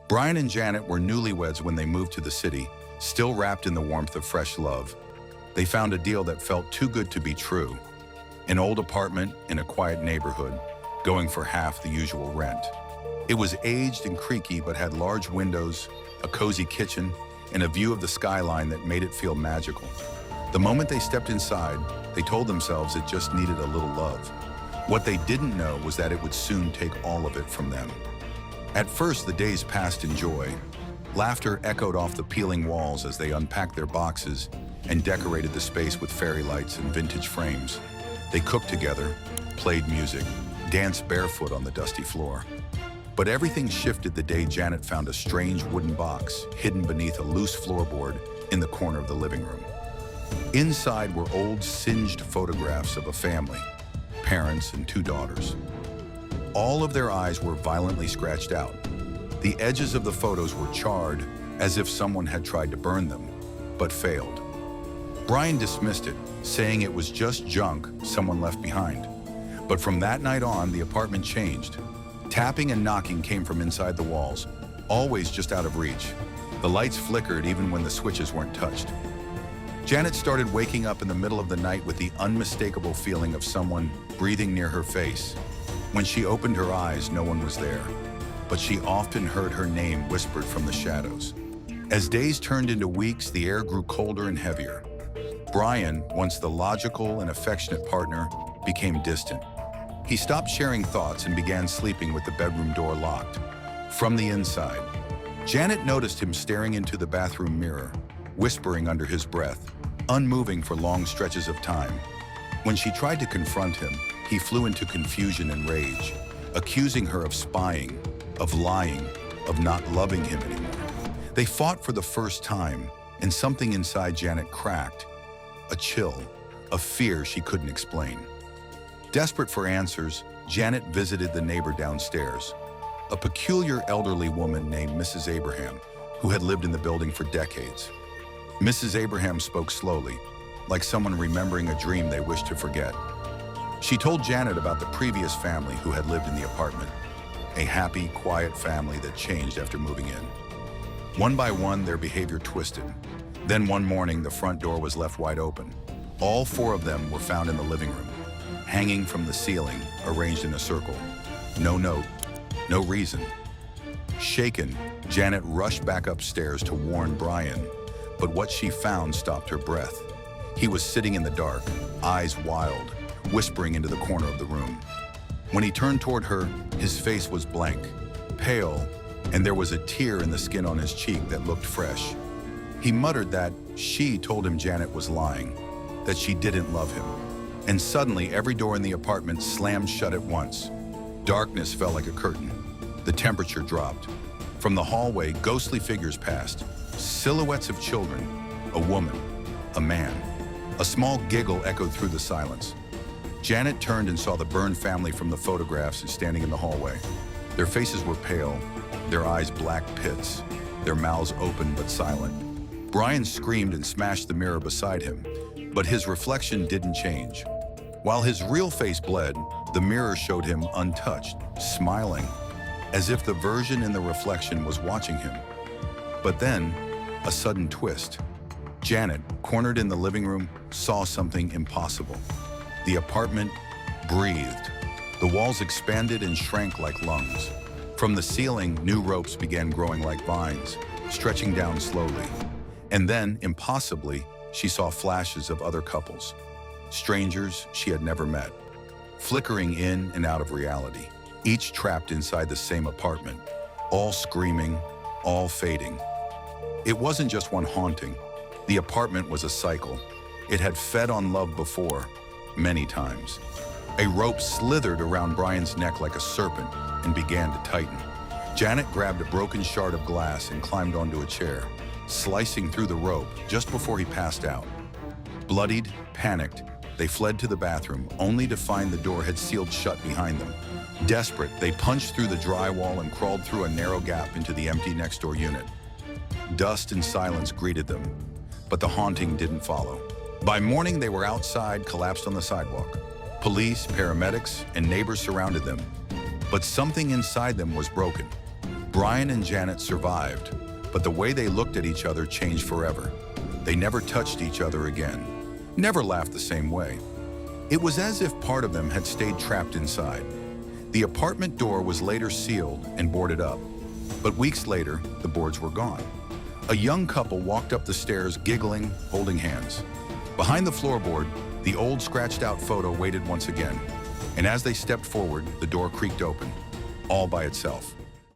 Brian and Janet were newlyweds when they moved to the city, still wrapped in the warmth of fresh love. They found a deal that felt too good to be true. An old apartment in a quiet neighborhood, going for half the usual rent. It was aged and creaky but had large windows, a cozy kitchen, and a view of the skyline that made it feel magical. The moment they stepped inside, they told themselves it just needed a little love. What they didn't know was that it would soon take all of it from them. At first, the days passed in joy. Laughter echoed off the peeling walls as they unpacked their boxes and decorated the space with fairy lights and vintage frames. They cooked together, played music, danced barefoot on the dusty floor. But everything shifted the day Janet found a strange wooden box hidden beneath a loose floorboard in the corner of the living room. Inside were old, singed photographs of a family, parents and 2 daughters. All of their eyes were violently scratched out. The edges of the photos were charred, as if someone had tried to burn them, but failed. Brian dismissed it, saying it was just junk someone left behind. But from that night on, the apartment changed. Tapping and knocking came from inside the walls, always just out of reach. The lights flickered even when the switches weren't touched. Janet started waking up in the middle of the night with the unmistakable feeling of someone breathing near her face. When she opened her eyes, no one was there, but she often heard her name whispered from the shadows. As days turned into weeks, the air grew colder and heavier. Brian, once the logical and affectionate partner, became distant. He stopped sharing thoughts and began sleeping with the bedroom door locked. From the inside, Janet noticed him staring into the bathroom mirror, whispering under his breath, unmoving for long stretches of time. When she tried to confront him, he flew into confusion and rage, accusing her of spying, of lying, of not loving him anymore. They fought for the first time, and something inside Janet cracked. A chill, a fear she couldn't explain. Desperate for answers, Janet visited the neighbor downstairs, a peculiar elderly woman named Mrs. Abraham, who had lived in the building for decades. Mrs. Abraham spoke slowly, like someone remembering a dream they wished to forget. She told Janet about the previous family who had lived in the apartment, a happy, quiet family that changed after moving in. One by one, their behavior twisted. Then one morning, the front door was left wide open. All 4 of them were found in the living room, hanging from the ceiling, arranged in a circle. No note, no reason. Shaken, Janet rushed back upstairs to warn Brian, but what she found stopped her breath. He was sitting in the dark, eyes wild, whispering into the corner of the room. When he turned toward her, his face was blank, pale, and there was a tear in the skin on his cheek that looked fresh. He muttered that she told him Janet was lying, that she didn't love him. And suddenly, every door in the apartment slammed shut at once. Darkness fell like a curtain. The temperature dropped. From the hallway, ghostly figures passed, silhouettes of children, a woman, a man. A small giggle echoed through the silence. Janet turned and saw the burned family from the photographs standing in the hallway. Their faces were pale, their eyes black pits, their mouths open but silent. Brian screamed and smashed the mirror beside him, but his reflection didn't change. While his real face bled, the mirror showed him untouched, smiling, as if the version in the reflection was watching him. But then, a sudden twist. Janet, cornered in the living room, saw something impossible. The apartment breathed. The walls expanded and shrank like lungs. From the ceiling, new ropes began growing like vines, stretching down slowly. And then, impossibly, she saw flashes of other couples, strangers she had never met, flickering in and out of reality, each trapped inside the same apartment, all screaming, all fading. It wasn't just one haunting. The apartment was a cycle. It had fed on love before, many times. A rope slithered around Brian's neck like a serpent and began to tighten. Janet grabbed a broken shard of glass and climbed onto a chair, slicing through the rope just before he passed out. Bloodied, panicked, they fled to the bathroom, only to find the door had sealed shut behind them. Desperate, they punched through the drywall and crawled through a narrow gap into the empty next-door unit. Dust and silence greeted them, but the haunting didn't follow. By morning, they were outside, collapsed on the sidewalk. Police, paramedics, and neighbors surrounded them, but something inside them was broken. Brian and Janet survived, but the way they looked at each other changed forever. They never touched each other again, never laughed the same way. It was as if part of them had stayed trapped inside. The apartment door was later sealed and boarded up, but weeks later, the boards were gone. A young couple walked up the stairs giggling, holding hands. Behind the floorboard, the old scratched-out photo waited once again, and as they stepped forward, the door creaked open, all by itself.